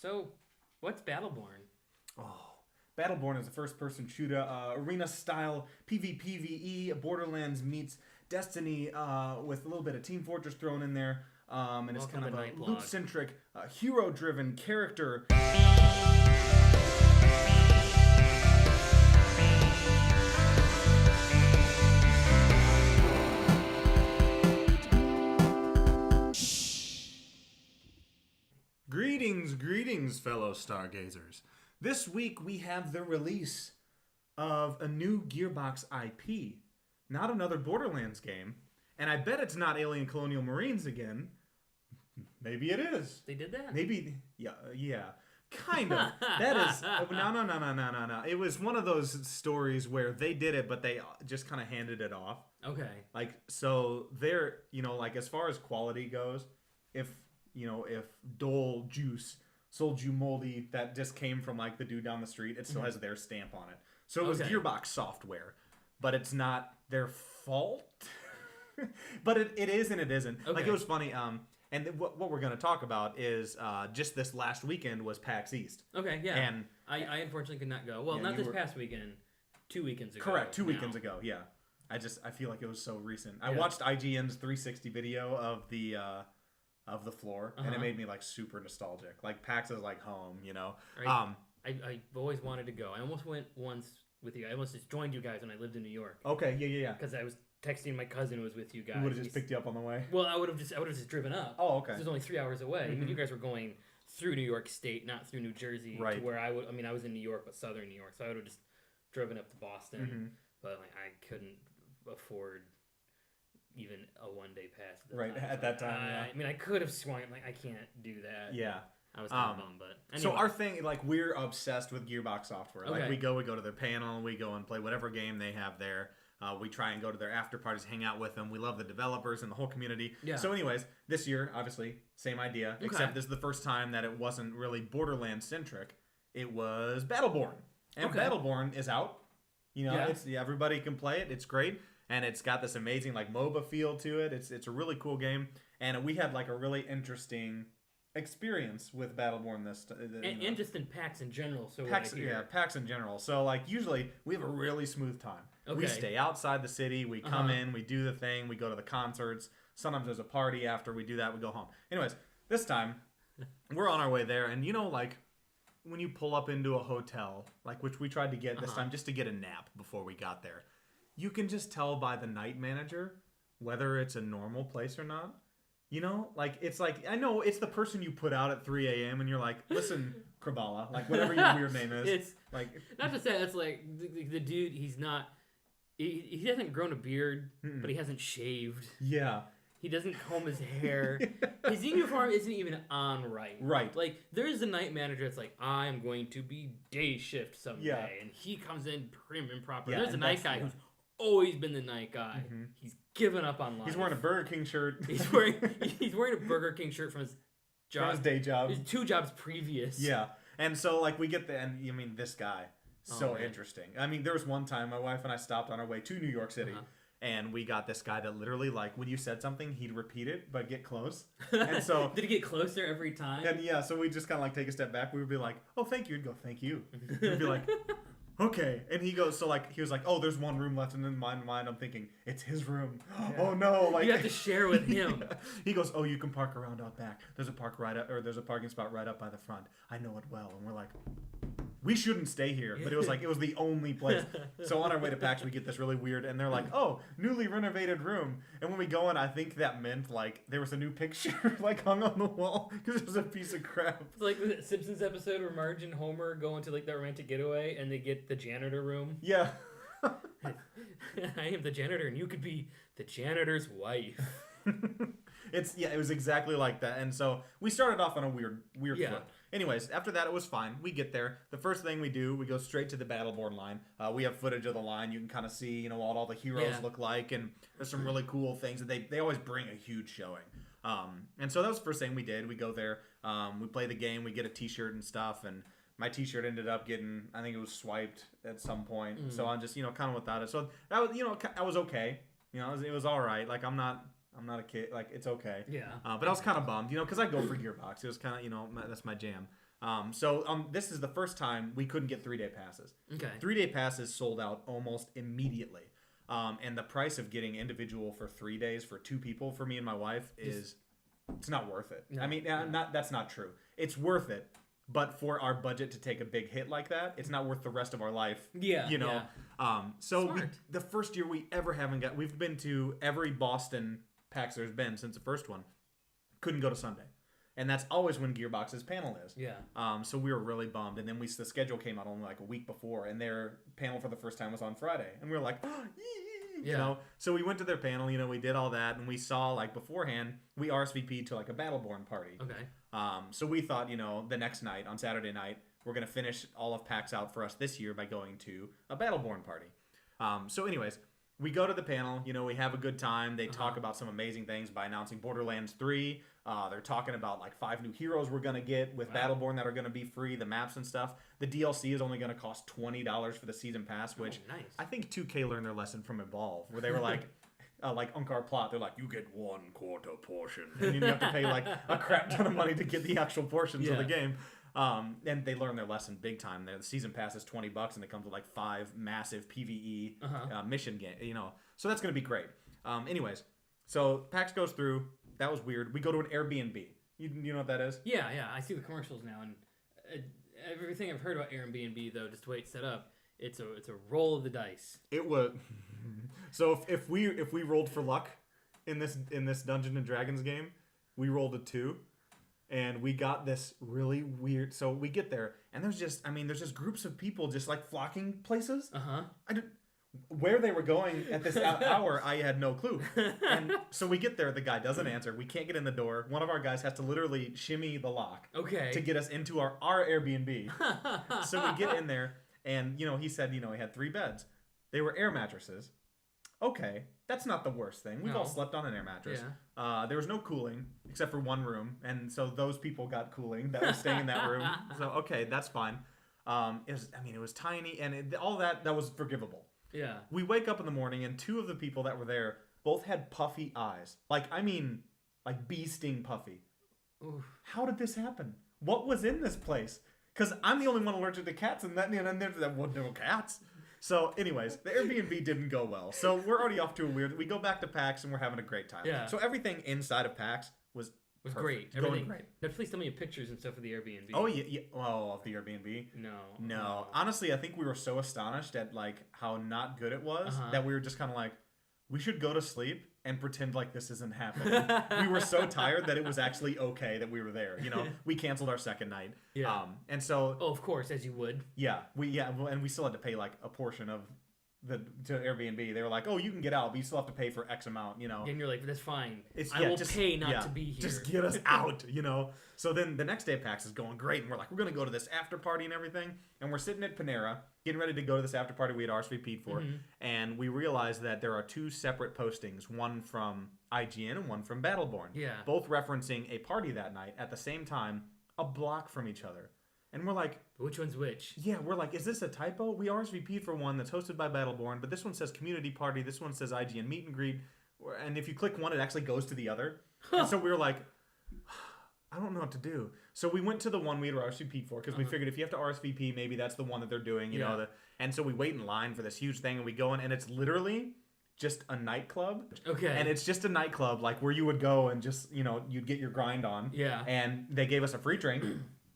So, what's Battleborn? Oh, Battleborn is a first-person shooter, arena-style PvPvE. Borderlands meets Destiny with a little bit of Team Fortress thrown in there. And it's kind of a loot-centric, hero-driven character. Greetings, fellow stargazers. This week we have the release of a new Gearbox IP. Not another Borderlands game. And I bet it's not Alien Colonial Marines again. Maybe it is. They did that? Maybe, yeah. Kind of. That is, no. It was one of those stories where they did it, but they just kind of handed it off. Okay. Like, so they're, like as far as quality goes, if Dole Juice sold you moldy that just came from like the dude down the street, it still has their stamp on it. So it was Gearbox software, but it's not their fault. But it is and it isn't. Okay. Like, it was funny. And what we're going to talk about is just this last weekend was PAX East. Okay, yeah. And I unfortunately could not go. Well, not this past weekend. 2 weekends ago. Correct, 2 weekends ago, yeah. I feel like it was so recent. I watched IGN's 360 video of the floor, and it made me like super nostalgic. Like, PAX is like home, Right. I've always wanted to go. I almost went once with you. I almost just joined you guys when I lived in New York. Okay, yeah. Because I was texting my cousin who was with you guys. He would have just picked you up on the way? Well, I would have just driven up. Oh, okay. It was only 3 hours away. Mm-hmm. I mean, you guys were going through New York State, not through New Jersey. Right. To where I was in New York, but southern New York, so I would have just driven up to Boston. Mm-hmm. But like, I couldn't afford even a one-day pass at that time. Yeah. I mean, I could have swung. Like, I can't do that. Yeah. I was kind of bummed, but anyway. So our thing, like, we're obsessed with Gearbox software. Okay. Like, we go to their panel, we go and play whatever game they have there. We try and go to their after parties, hang out with them. We love the developers and the whole community. Yeah. So anyways, this year, obviously, same idea, except this is the first time that it wasn't really Borderlands-centric. It was Battleborn. And Battleborn is out. Everybody can play it. It's great. And it's got this amazing, like, MOBA feel to it. It's a really cool game. And we had, like, a really interesting experience with Battleborn and just in PAX in general. So PAX in general. So like usually we have a really smooth time. Okay. We stay outside the city, we come in, we do the thing, we go to the concerts. Sometimes there's a party after we do that, we go home. Anyways, this time we're on our way there, and like when you pull up into a hotel, like which we tried to get this time just to get a nap before we got there, you can just tell by the night manager whether it's a normal place or not. Like, it's like, I know it's the person you put out at 3 a.m. and you're like, listen, Krabala, like, whatever your weird name is. It's like, not to say it's like the dude, he's not, he hasn't grown a beard, but he hasn't shaved. Yeah. He doesn't comb his hair. His uniform isn't even on right. Right. Like, there's a night manager that's like, I'm going to be day shift someday. Yeah. And he comes in prim and proper. Yeah, there's a night guy who's always been the night guy. Mm-hmm. He's given up on life. He's wearing a Burger King shirt. He's wearing a Burger King shirt from his job. From his day job. His 2 jobs previous. Yeah. And so, like, we get this guy, so interesting. I mean, there was one time my wife and I stopped on our way to New York City, and we got this guy that literally, like, when you said something, he'd repeat it, but get close. And so... Did he get closer every time? And yeah, so we just kind of, like, take a step back. We would be like, oh, thank you. He'd go, thank you. We'd be like... Okay, and he goes, so like, he was like, oh, there's one room left, and in my mind, I'm thinking, it's his room. Yeah. Oh no, like, you have to share with him. Yeah. He goes, oh, you can park around out back. There's a parking spot right up by the front. I know it well. And we're like, we shouldn't stay here, but it was the only place. So on our way to PAX, we get this really weird, and they're like, oh, newly renovated room. And when we go in, I think that meant like there was a new picture like hung on the wall because it was a piece of crap. It's like the Simpsons episode where Marge and Homer go into like that romantic getaway, and they get the janitor room. Yeah. I am the janitor, and you could be the janitor's wife. It was exactly like that. And so we started off on a weird foot. Anyways, after that, it was fine. We get there. The first thing we do, we go straight to the Battleborn line. We have footage of the line. You can kind of see, what all the heroes look like. And there's some really cool things that they always bring a huge showing. And so that was the first thing we did. We go there. We play the game. We get a T-shirt and stuff. And my T-shirt ended up getting, I think it was swiped at some point. So I'm just, kind of without it. So that was, I was okay. It was all right. Like, I'm not a kid. Like, it's okay. Yeah. But I was kind of bummed, because I go for Gearbox. It was kind of, that's my jam. This is the first time we couldn't get 3-day passes. Okay. 3-day passes sold out almost immediately. And the price of getting individual for 3 days for 2 people for me and my wife it's not worth it. No, I mean, that's not true. It's worth it, but for our budget to take a big hit like that, it's not worth the rest of our life. Yeah. You know. Yeah. The first year we've been to every Boston PAX there's been since the first one. Couldn't go to Sunday. And that's always when Gearbox's panel is. Yeah. So we were really bummed. And then the schedule came out only like a week before, and their panel for the first time was on Friday. And we were like, you know. So we went to their panel, you know, we did all that, and we saw, like, beforehand, we RSVP'd to, like, a Battleborn party. Okay. So we thought, you know, the next night, on Saturday night, we're going to finish all of PAX out for us this year by going to a Battleborn party. So anyways, we go to the panel, you know, we have a good time. They talk about some amazing things by announcing Borderlands 3. They're talking about like 5 new heroes we're going to get with Battleborn that are going to be free, the maps and stuff. The DLC is only going to cost $20 for the season pass, which nice. I think 2K learned their lesson from Evolve, where they were like Unkar Plot, they're like, you get 1/4 portion. And you have to pay like a crap ton of money to get the actual portions of the game. And they learned their lesson big time. The season pass is $20 and it comes with like 5 massive PvE mission game, you know. So that's going to be great. Anyways, so PAX goes through. That was weird. We go to an Airbnb. You know what that is? Yeah. I see the commercials now, and everything I've heard about Airbnb, though, just the way it's set up, it's a roll of the dice. It was. So if we rolled for luck in this Dungeons and Dragons game, we rolled a 2. And we got this really weird. So we get there, and there's just groups of people just like flocking places. Where they were going at this hour, I had no clue. And so we get there, the guy doesn't answer. We can't get in the door. One of our guys has to literally shimmy the lock to get us into our Airbnb. So we get in there, and you know, he said, you know, he had 3 beds. They were air mattresses. Okay, that's not the worst thing. We've all slept on an air mattress. Yeah. There was no cooling except for one room, and so those people got cooling that were staying in that room. So okay, that's fine. It was tiny, and all that was forgivable. Yeah. We wake up in the morning, and 2 of the people that were there both had puffy eyes. Like bee sting puffy. Oof. How did this happen? What was in this place? Because I'm the only one allergic to cats, and there were cats. So, anyways, the Airbnb didn't go well. So we're already off to a weird. We go back to PAX and we're having a great time. Yeah. So everything inside of PAX was great. Everything. Great. Now, please tell me your pictures and stuff of the Airbnb. Oh yeah. Oh, of the Airbnb. No. Honestly, I think we were so astonished at like how not good it was that we were just kind of like, we should go to sleep and pretend like this isn't happening. We were so tired that it was actually okay that we were there. You know, we canceled our second night. Yeah. And so. Oh, of course, as you would. Yeah. And we still had to pay like a portion of to Airbnb. They were like, oh, you can get out, but you still have to pay for X amount, you know. And you're like, that's fine. I will pay not to be here. Just get us out, you know. So then the next day PAX is going great, and we're like, we're going to go to this after party and everything. And we're sitting at Panera, getting ready to go to this after party we had RSVP'd for. And we realized that there are 2 separate postings, one from IGN and one from Battleborn. Yeah. Both referencing a party that night at the same time, a block from each other. And we're like... Which one's which? Yeah, we're like, is this a typo? We RSVP'd for one that's hosted by Battleborn, but this one says Community Party, this one says IGN Meet and Greet, and if you click one, it actually goes to the other. And so we were like, I don't know what to do. So we went to the one we had RSVP'd for, because we figured if you have to RSVP, maybe that's the one that they're doing, you know. And so we wait in line for this huge thing, and we go in, and it's literally just a nightclub. Okay. And it's just a nightclub, like where you would go and just, you know, you'd get your grind on. Yeah. And they gave us a free drink.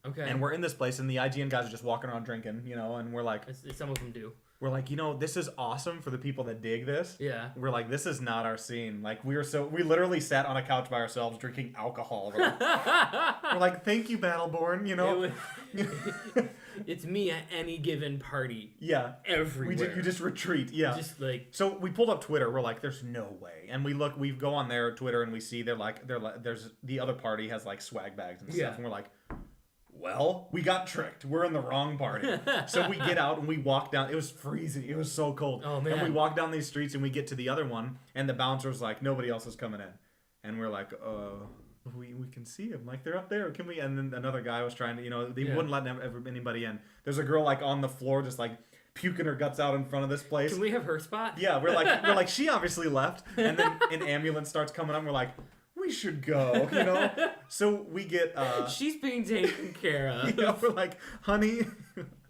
Okay. And we're in this place, and the IGN guys are just walking around drinking, you know, and we're like... Some of them do. We're like, you know, this is awesome for the people that dig this. Yeah. We're like, this is not our scene. Like, we literally sat on a couch by ourselves drinking alcohol. We're like, thank you, Battleborn, you know? It's me at any given party. Yeah. Everywhere. You just retreat, yeah. Just like... So we pulled up Twitter. We're like, there's no way. And we go on their Twitter, and we see there's the other party has, like, swag bags and stuff. And we're like... Well, we got tricked. We're in the wrong party. So we get out and we walk down. It was freezing. It was so cold. Oh, man. And we walk down these streets and we get to the other one. And the bouncer's like, nobody else is coming in. And we're like, we can see them. Like, they're up there. Can we? And then another guy was trying to, you know, they wouldn't let anybody in. There's a girl, like, on the floor just, like, puking her guts out in front of this place. Can we have her spot? Yeah, we're like, she obviously left. And then an ambulance starts coming up. We're like... we should go, you know? So we get... she's being taken care of. Yeah, we're like, honey,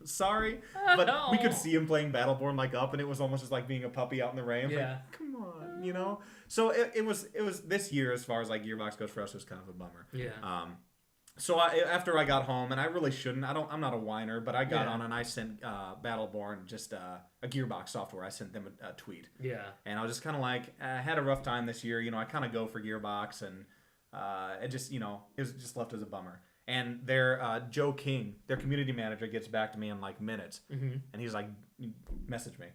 sorry. But we could see him playing Battleborn like up, and it was almost just like being a puppy out in the rain. Yeah. Like, come on, you know? So it was this year, as far as like Gearbox goes for us, was kind of a bummer. Yeah. So after I got home, and I really shouldn't. I'm not a whiner, but I got on and I sent Battleborn just a Gearbox software. I sent them a tweet. Yeah. And I was just kind of like, I had a rough time this year. You know, I kind of go for Gearbox, and it just, you know, it was just left as a bummer. And their Joe King, their community manager, gets back to me in like minutes, and he's like, message me.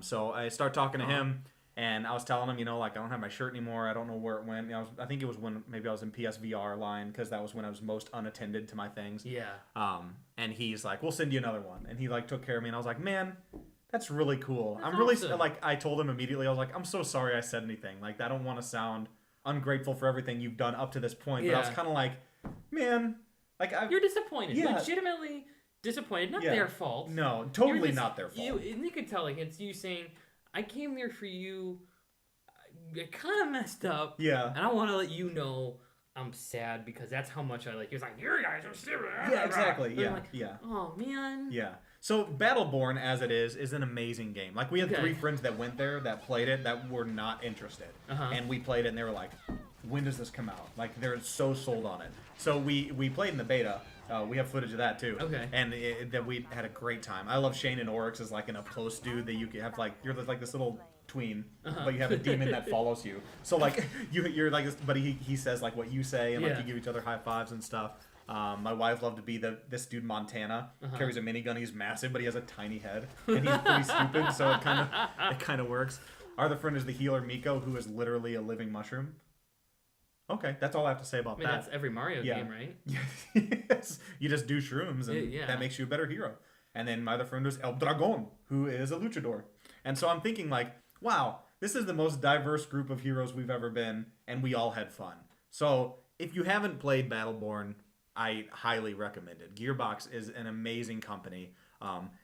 So I start talking to him. And I was telling him, you know, like, I don't have my shirt anymore. I don't know where it went. You know, I think it was when maybe I was in PSVR line, because that was when I was most unattended to my things. Yeah. And he's like, we'll send you another one. And he, like, took care of me. And I was like, man, that's really cool. That's I'm really, awesome. like, I told him immediately, I was like, I'm so sorry I said anything. Like, I don't want to sound ungrateful for everything you've done up to this point. But I was kind of like, man, like, you're disappointed. Yeah. Legitimately disappointed. Not their fault. No, totally not their fault. And you could tell, like, it's you saying, I came there for you. I kind of messed up. Yeah. And I want to let you know I'm sad because that's how much I like. He was like, you guys are stupid. Yeah, exactly. Yeah. Like, oh, man. Yeah. So Battleborn, as it is an amazing game. Like, we had 3 friends that went there, that played it, that were not interested. And we played it, and they were like, when does this come out? Like, they're so sold on it. So we played in the beta. We have footage of that, too. Okay. And that we had a great time. I love Shane and Oryx as, like, an up-close dude that you can have, like, you're like this little tween, but you have a demon that follows you. So, like, you're like this, but he says, like, what you say, and, like, you give each other high fives and stuff. My wife loved to be this dude Montana. Carries a minigun. He's massive, but he has a tiny head, and he's pretty stupid. So it kind of works. Our other friend is the healer Miko, who is literally a living mushroom. Okay, that's all I have to say about that. That's every Mario game, right? Yes. You just do shrooms, and that makes you a better hero. And then my other friend was El Dragon, who is a luchador. And so I'm thinking, like, wow, this is the most diverse group of heroes we've ever been, and we all had fun. So if you haven't played Battleborn, I highly recommend it. Gearbox is an amazing company.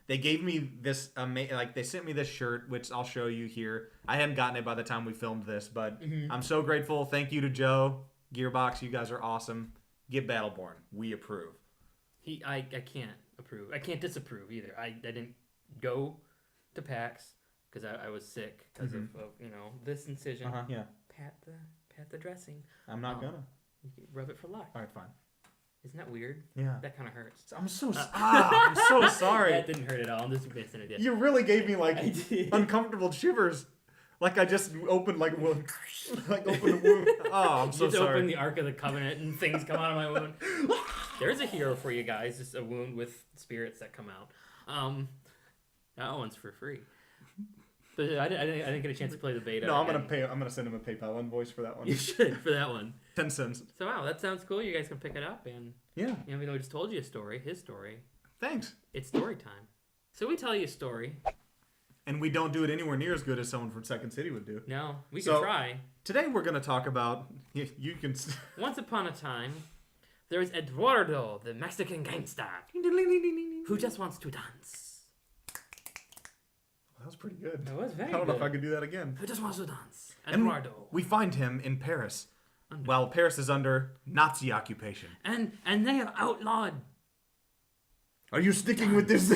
They gave me this they sent me this shirt, which I'll show you here. I hadn't gotten it by the time we filmed this, but I'm so grateful. Thank you to Joe, Gearbox. You guys are awesome. Get Battleborn. We approve. I can't approve. I can't disapprove either. I didn't go to PAX because I was sick because of this incision. Yeah. Pat the dressing. I'm not gonna. You can rub it for luck. All right, fine. Isn't that weird? Yeah. That kind of hurts. I'm so sorry. That didn't hurt at all. I'm just missing it. You really gave me like uncomfortable shivers. Like I just opened opened a wound. Oh, I'm so sorry. sorry. Open the Ark of the Covenant and things come out of my wound. There's a hero for you guys. Just a wound with spirits that come out. That one's for free. But I didn't get a chance to play the beta. No, I'm gonna send him a PayPal invoice for that one. You should for that one. 10 cents. So wow, that sounds cool. You guys can pick it up and even though we just told you a story, his story. Thanks. It's story time. So we tell you a story. And we don't do it anywhere near as good as someone from Second City would do. No, we can try. Today we're gonna talk about you can. Once upon a time, there was Eduardo, the Mexican gangster, who just wants to dance. That was pretty good. That was very good. I don't know if I could do that again. Who just wants to dance? Eduardo. And we find him in Paris. While Paris is under Nazi occupation. And they have outlawed. Are you sticking with this?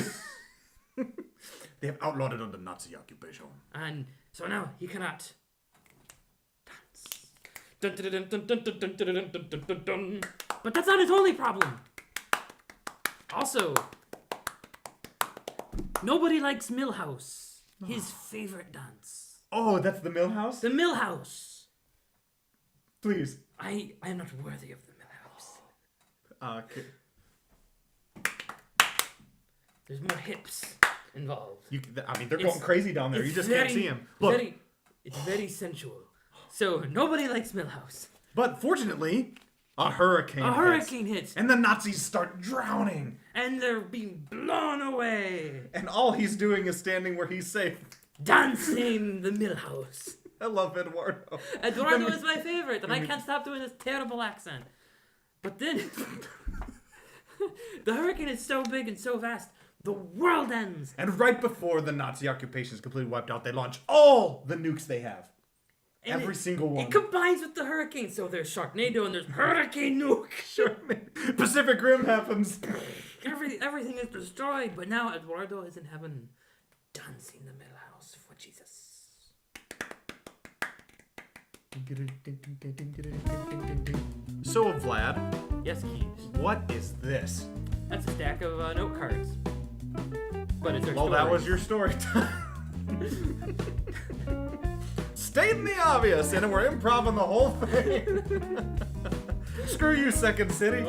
They have outlawed it under Nazi occupation. And so now he cannot dance. But that's not his only problem. Also, nobody likes Millhouse. His favorite dance. Oh, that's the Millhouse? The Millhouse. Please. I am not worthy of the Millhouse. Okay. There's more hips involved. They're going crazy down there. You just can't see them. Look. It's very sensual. So nobody likes Millhouse. But fortunately, a hurricane hits. And the Nazis start drowning. And they're being blown away. And all he's doing is standing where he's safe. Dancing the Millhouse. I love Eduardo. Eduardo is my favorite, and I can't stop doing this terrible accent. But then, the hurricane is so big and so vast, the world ends. And right before the Nazi occupation is completely wiped out, they launch all the nukes they have. And Every single one. It combines with the hurricane. So there's Sharknado and there's Hurricane Nuke. Pacific Rim happens. Everything is destroyed. But now Eduardo is in heaven, dancing the Millhouse for Jesus. So, Vlad. Yes, Keebz. What is this? That's a stack of note cards. But it's our Well, story. that was your story time. Stating the obvious, and we're improving the whole thing. Screw you, Second City.